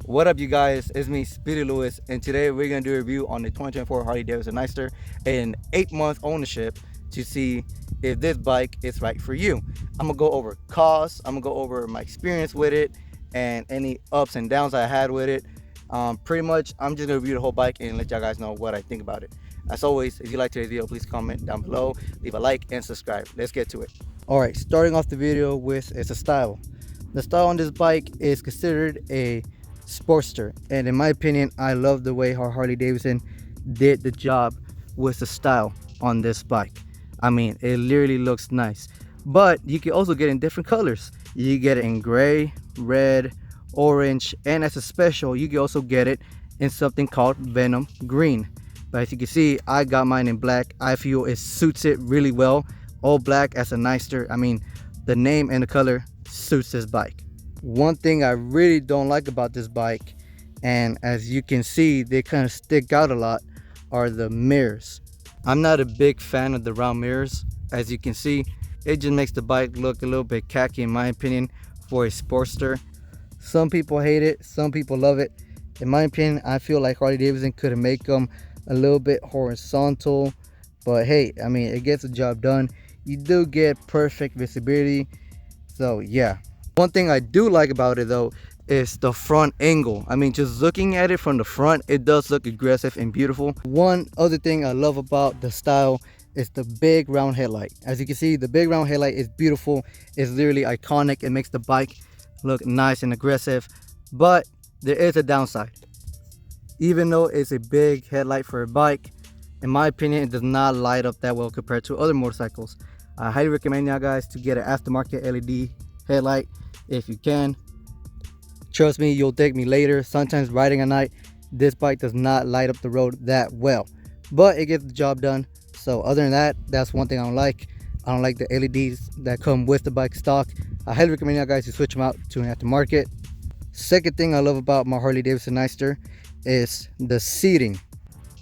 What up, you guys? It's me, Speedy Lewis, and today we're gonna do a review on the 2024 Harley Davidson nightster in 8-month ownership to see if this bike is right for you. I'm gonna go over costs, I'm gonna go over my experience with it, and any ups and downs I had with it. Pretty much, I'm just gonna review the whole bike and let y'all guys know what I think about it. As always, if you like today's video, please comment down below, leave a like, and subscribe. Let's get to it. All right, starting off the video with it's a style. The style on this bike is considered a Sportster, and in my opinion, I love the way how Harley Davidson did the job with the style on this bike. I mean, it literally looks nice, but you can also get in different colors. You get it in gray, red, orange, and as a special you can also get it in something called Venom green. But as you can see, I got mine in black. I feel it suits it really well. All black as a nightster. I mean, the name and the color suits this bike. One thing I really don't like about this bike, and as you can see they kind of stick out a lot, are the mirrors. I'm not a big fan of the round mirrors. As you can see, it just makes the bike look a little bit khaki in my opinion for a Sportster. Some people hate it, some people love it. In my opinion, I feel like Harley Davidson could have made them a little bit horizontal, but hey, I mean, it gets the job done. You do get perfect visibility, so yeah. One thing I do like about it though is the front angle. I mean, just looking at it from the front, it does look aggressive and beautiful. One other thing I love about the style is the big round headlight. As you can see, the big round headlight is beautiful. It's literally iconic. It makes the bike look nice and aggressive, but there is a downside. Even though it's a big headlight for a bike, in my opinion, it does not light up that well compared to other motorcycles. I highly recommend y'all guys to get an aftermarket LED headlight if you can. Trust me, you'll thank me later. Sometimes riding at night, this bike does not light up the road that well, but it gets the job done. So other than that, that's one thing I don't like. I don't like the LEDs that come with the bike stock. I highly recommend you guys to switch them out to an aftermarket. Second thing I love about my Harley Davidson nightster is the seating.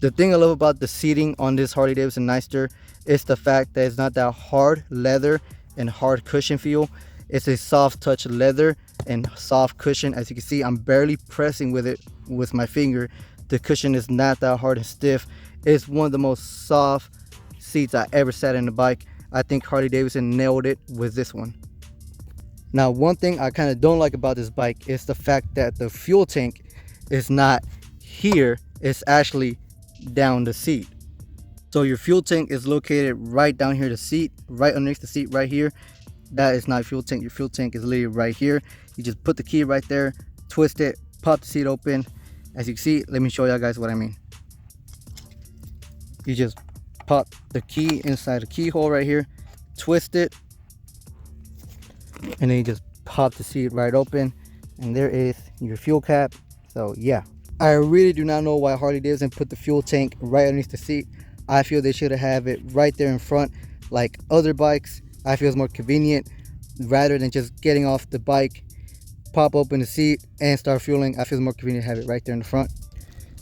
The thing I love about the seating on this Harley Davidson nightster is the fact that it's not that hard leather and hard cushion feel. It's a soft touch leather and soft cushion. As you can see, I'm barely pressing with it with my finger. The cushion is not that hard and stiff. It's one of the most soft seats I ever sat in the bike. I think Harley Davidson nailed it with this one. Now, one thing I kind of don't like about this bike is the fact that the fuel tank is not here. It's actually down the seat. So your fuel tank is located right down here, the seat, right underneath the seat right here. That is not fuel tank. Your fuel tank is literally right here. You just put the key right there, twist it, pop the seat open. As you can see, let me show y'all guys what I mean. You just pop the key inside the keyhole right here, twist it, and then you just pop the seat right open, and there is your fuel cap. So yeah, I really do not know why Harley Davidson put the fuel tank right underneath the seat. I feel they should have it right there in front like other bikes. I feel it's more convenient rather than just getting off the bike, pop open the seat and start fueling. I feel it's more convenient to have it right there in the front.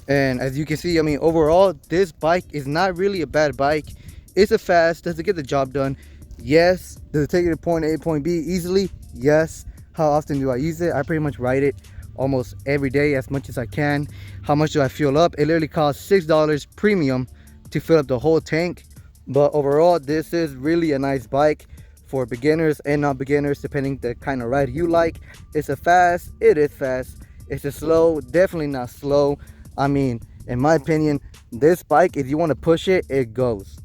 And as you can see, I mean, overall this bike is not really a bad bike. It's a fast. Does it get the job done? Yes. Does it take it to point A, point B easily? Yes. How often do I use it? I pretty much ride it almost every day as much as I can. How much do I fuel up? It literally costs $6 premium to fill up the whole tank. But overall, this is really a nice bike for beginners and non-beginners, depending the kind of ride you like. It's a fast, it is fast. It's a slow, definitely not slow. I mean, in my opinion, this bike, if you want to push it, it goes.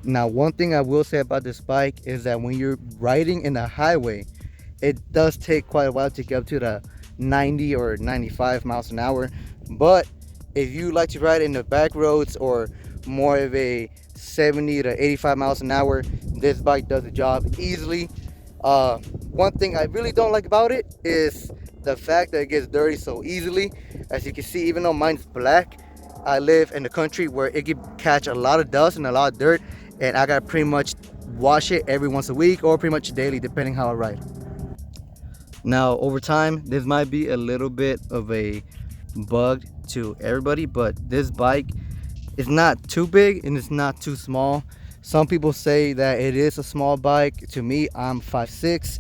Now, one thing I will say about this bike is that when you're riding in the highway, it does take quite a while to get up to the 90 or 95 miles an hour. But if you like to ride in the back roads or more of a 70 to 85 miles an hour, this bike does the job easily. One thing I really don't like about it is the fact that it gets dirty so easily. As you can see, even though mine's black, I live in the country where it can catch a lot of dust and a lot of dirt, and I gotta pretty much wash it every once a week or pretty much daily, depending how I ride. Now, over time, this might be a little bit of a bug to everybody, but this bike is not too big and it's not too small. Some people say that it is a small bike. To me, I'm 5'6",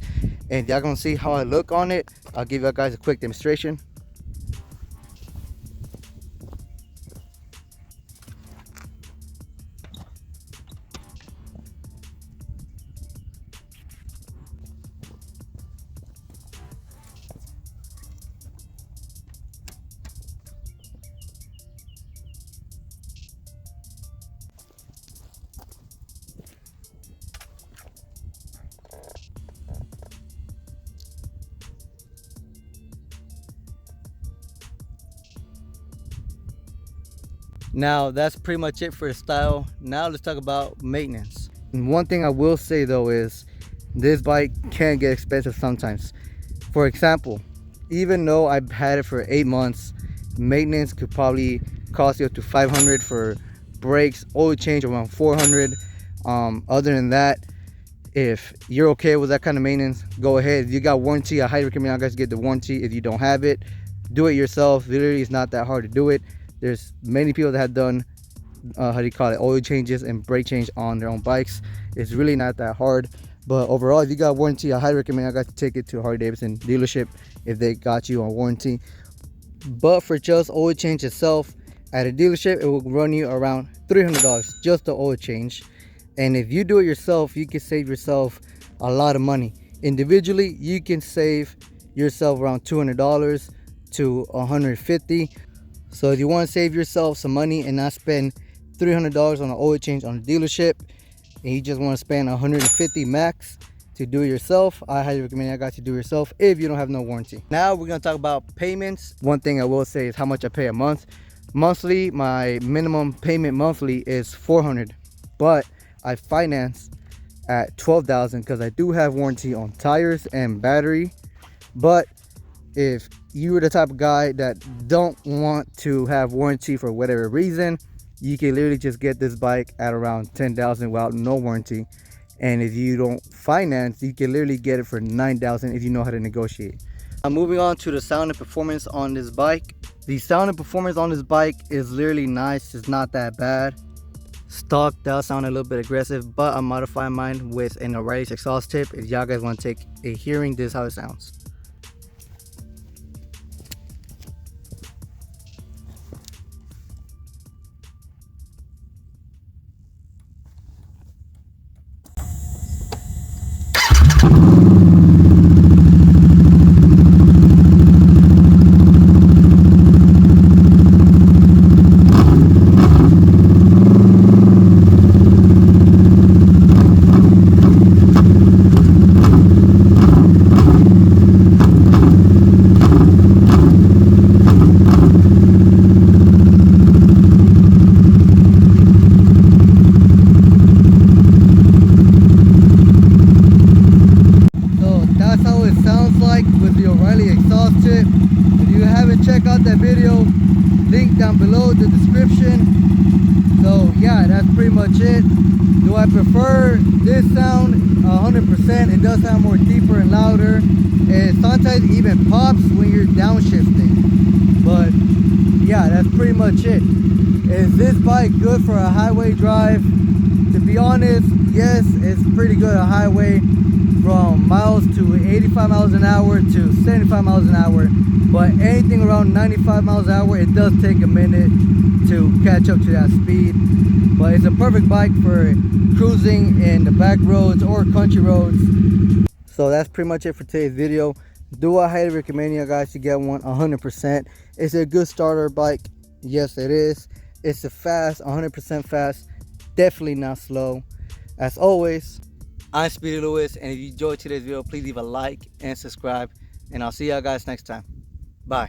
and y'all gonna see how I look on it. I'll give you guys a quick demonstration. Now that's pretty much it for the style. Now let's talk about maintenance. And one thing I will say though is this bike can get expensive sometimes. For example, even though I've had it for 8 months, maintenance could probably cost you up to 500 for brakes, oil change around 400. Other than that, if you're okay with that kind of maintenance, go ahead. If you got warranty, I highly recommend you guys get the warranty. If you don't have it, do it yourself. Literally, it's not that hard to do it. There's many people that have done how do you call it, oil changes and brake change on their own bikes. It's really not that hard. But overall, if you got warranty, I highly recommend you guys to take it to a Harley Davidson dealership if they got you on warranty. But for just oil change itself at a dealership, it will run you around $300 just the oil change. And if you do it yourself, you can save yourself a lot of money. Individually, you can save yourself around $200 to $150. So if you want to save yourself some money and not spend $300 on an oil change on a dealership, and you just want to spend $150 max to do it yourself, I highly recommend you guys to do it yourself if you don't have no warranty. Now we're going to talk about payments. One thing I will say is how much I pay a month. Monthly, my minimum payment monthly is $400, but I finance at $12,000 because I do have warranty on tires and battery. But if you were the type of guy that don't want to have warranty for whatever reason, you can literally just get this bike at around $10,000 without no warranty. And if you don't finance, you can literally get it for $9,000 if you know how to negotiate. I'm moving on to the sound and performance on this bike. The sound and performance on this bike is literally nice. It's not that bad. Stock does sound a little bit aggressive, but I'm modifying mine with an O'Reilly exhaust tip. If y'all guys want to take a hearing, this is how it sounds. With the O'Reilly exhaust tip. If you haven't checked out that video, link down below the description. So yeah, that's pretty much it. Do I prefer this sound? 100%. It does sound more deeper and louder, and sometimes it even pops when you're downshifting. But yeah, that's pretty much it. Is this bike good for a highway drive? To be honest, yes, it's pretty good on highway, from miles to 85 miles an hour to 75 miles an hour. But anything around 95 miles an hour, it does take a minute to catch up to that speed. But it's a perfect bike for cruising in the back roads or country roads. So that's pretty much it for today's video. Do I highly recommend you guys to get one? 100%. It's a good starter bike. Yes, it is. It's a fast, 100% fast, definitely not slow. As always, I'm Speedy Lewis, and if you enjoyed today's video, please leave a like and subscribe, and I'll see y'all guys next time. Bye.